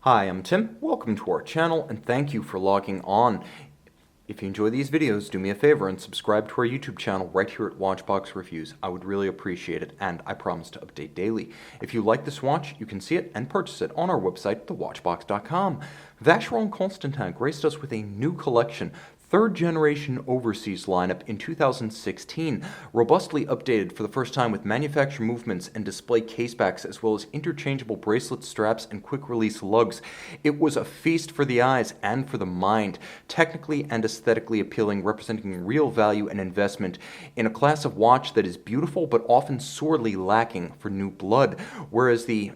Hi, I'm Tim. Welcome to our channel and thank you for logging on. If you enjoy these videos, do me a favor and subscribe to our YouTube channel right here at Watchbox Reviews. I would really appreciate it, and I promise to update daily. If you like this watch, you can see it and purchase it on our website, thewatchbox.com. Vacheron Constantin graced us with a new collection, third generation Overseas lineup in 2016, robustly updated for the first time with manufacturer movements and display casebacks, as well as interchangeable bracelet straps and quick release lugs. It was a feast for the eyes and for the mind, technically and aesthetically appealing, representing real value and investment in a class of watch that is beautiful but often sorely lacking for new blood, whereas the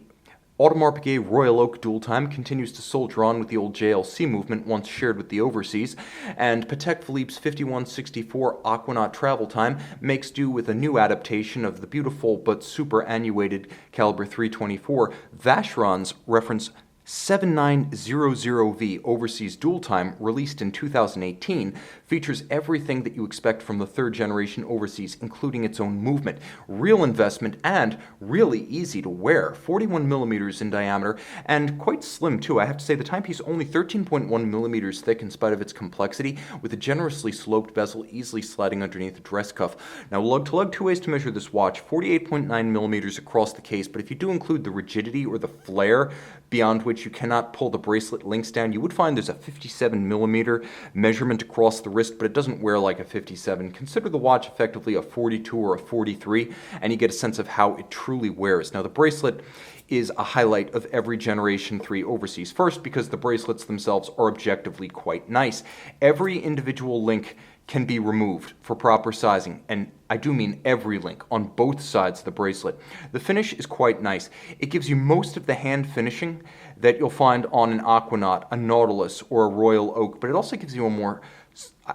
Audemars Piguet Royal Oak Dual Time continues to soldier on with the old JLC movement once shared with the Overseas, and Patek Philippe's 5164 Aquanaut Travel Time makes do with a new adaptation of the beautiful but superannuated caliber 324. Vacheron's reference 7900V Overseas Dual Time, released in 2018, features everything that you expect from the third generation Overseas, including its own movement, real investment, and really easy to wear. 41 millimeters in diameter, and quite slim too. I have to say the timepiece only 13.1 millimeters thick in spite of its complexity, with a generously sloped bezel easily sliding underneath the dress cuff. Now, lug to lug, two ways to measure this watch: 48.9 millimeters across the case, but if you do include the rigidity or the flare beyond which you cannot pull the bracelet links down, you would find there's a 57 millimeter measurement across the wrist, but it doesn't wear like a 57. Consider the watch effectively a 42 or a 43, and you get a sense of how it truly wears. Now, the bracelet is a highlight of every Generation 3 Overseas. First, because the bracelets themselves are objectively quite nice. Every individual link can be removed for proper sizing, and I do mean every link on both sides of the bracelet. The finish is quite nice. It gives you most of the hand finishing that you'll find on an Aquanaut, a Nautilus, or a Royal Oak, but it also gives you a more,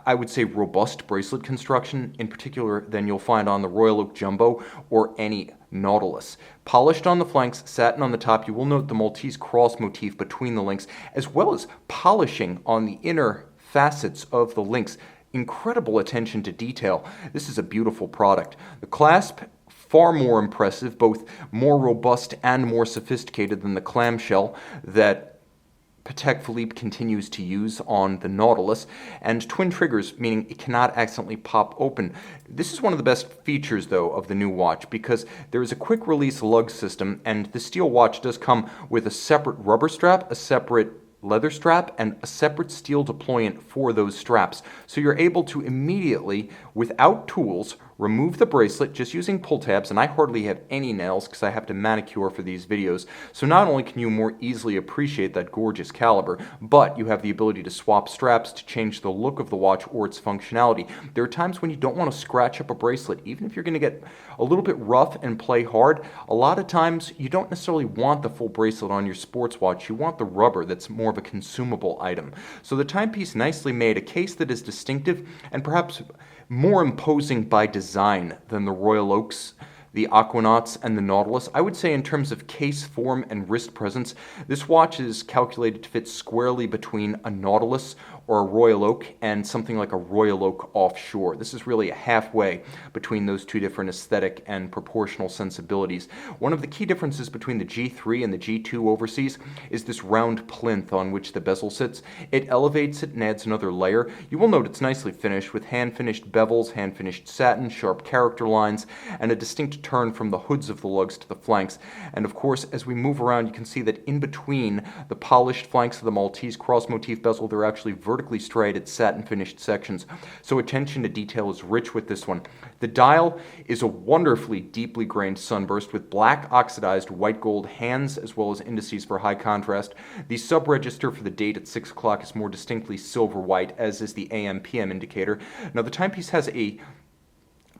I would say, robust bracelet construction, in particular, than you'll find on the Royal Oak Jumbo or any Nautilus. Polished on the flanks, satin on the top. You will note the Maltese cross motif between the links, as well as polishing on the inner facets of the links. Incredible attention to detail. This is a beautiful product. The clasp, far more impressive, both more robust and more sophisticated than the clamshell that Patek Philippe continues to use on the Nautilus, and twin triggers, meaning it cannot accidentally pop open. This is one of the best features, though, of the new watch, because there is a quick release lug system, and the steel watch does come with a separate rubber strap, a separate leather strap, and a separate steel deployant for those straps. So you're able to immediately, without tools, remove the bracelet just using pull tabs, and I hardly have any nails because I have to manicure for these videos. So not only can you more easily appreciate that gorgeous caliber, but you have the ability to swap straps to change the look of the watch or its functionality. There are times when you don't want to scratch up a bracelet, even if you're going to get a little bit rough and play hard. A lot of times you don't necessarily want the full bracelet on your sports watch. You want the rubber that's more of a consumable item. So the timepiece, nicely made, a case that is distinctive and perhaps more imposing by design than the Royal Oaks, the Aquanauts, and the Nautilus. I would say in terms of case form and wrist presence, this watch is calculated to fit squarely between a Nautilus or a Royal Oak and something like a Royal Oak offshore. This is really a halfway between those two different aesthetic and proportional sensibilities. One of the key differences between the G3 and the G2 Overseas is this round plinth on which the bezel sits. It elevates it and adds another layer. You will note it's nicely finished with hand-finished bevels, hand-finished satin, sharp character lines, and a distinct turn from the hoods of the lugs to the flanks. And of course, as we move around, you can see that in between the polished flanks of the Maltese cross motif bezel, they're actually vertically striated satin finished sections. So attention to detail is rich with this one. The dial is a wonderfully deeply grained sunburst with black oxidized white gold hands as well as indices for high contrast. The sub-register for the date at 6 o'clock is more distinctly silver white, as is the AM/PM indicator. Now, the timepiece has a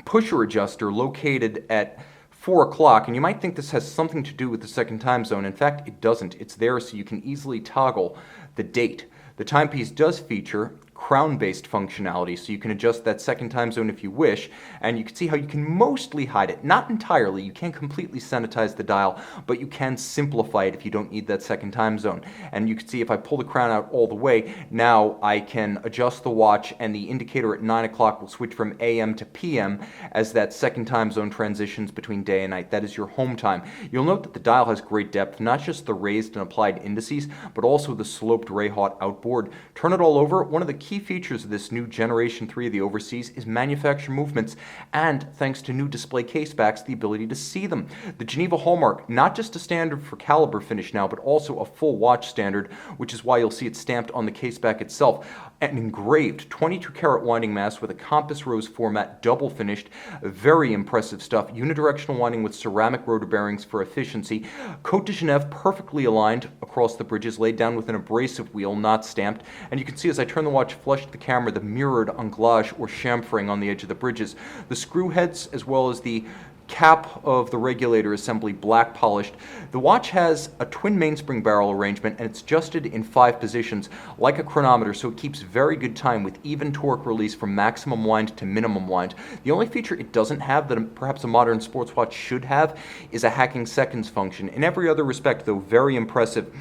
pusher adjuster located at 4 o'clock, and you might think this has something to do with the second time zone. In fact, it doesn't. It's there so you can easily toggle the date. The timepiece does feature crown-based functionality, so you can adjust that second time zone if you wish, and you can see how you can mostly hide it. Not entirely, you can't completely sanitize the dial, but you can simplify it if you don't need that second time zone. And you can see if I pull the crown out all the way, now I can adjust the watch, and the indicator at 9 o'clock will switch from AM to PM as that second time zone transitions between day and night. That is your home time. You'll note that the dial has great depth, not just the raised and applied indices, but also the sloped ray-hot outboard. Turn it all over. One of the key features of this new Generation 3 of the Overseas is manufacturer movements, and thanks to new display case backs, the ability to see them. The Geneva Hallmark, not just a standard for caliber finish now, but also a full watch standard, which is why you'll see it stamped on the case back itself. An engraved 22 karat winding mass with a compass rose format, double finished, very impressive stuff. Unidirectional winding with ceramic rotor bearings for efficiency. Côte de Genève perfectly aligned across the bridges, laid down with an abrasive wheel, not stamped. And you can see as I turn the watch flush to the camera, the mirrored anglage or chamfering on the edge of the bridges. The screw heads, as well as the cap of the regulator assembly, black polished. The watch has a twin mainspring barrel arrangement, and it's adjusted in 5 positions like a chronometer, so it keeps very good time with even torque release from maximum wind to minimum wind. The only feature it doesn't have that perhaps a modern sports watch should have is a hacking seconds function. In every other respect, though, very impressive,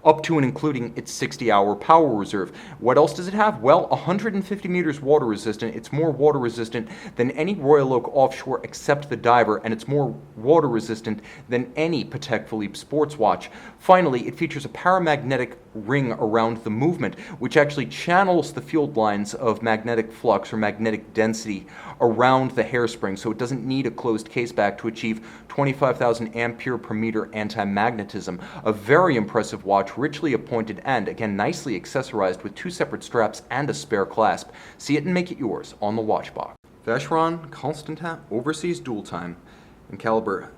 up to and including its 60-hour power reserve. What else does it have? Well, 150 meters water resistant. It's more water resistant than any Royal Oak offshore except the Diver, and it's more water resistant than any Patek Philippe sports watch. Finally, it features a paramagnetic ring around the movement, which actually channels the field lines of magnetic flux or magnetic density around the hairspring, so it doesn't need a closed caseback to achieve 25,000 ampere per meter anti-magnetism. A very impressive watch, richly appointed and, again, nicely accessorized with 2 separate straps and a spare clasp. See it and make it yours on the watch box. Vacheron Constantin Overseas dual time in caliber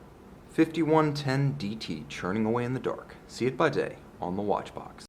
5110 DT, churning away in the dark. See it by day on the watch box.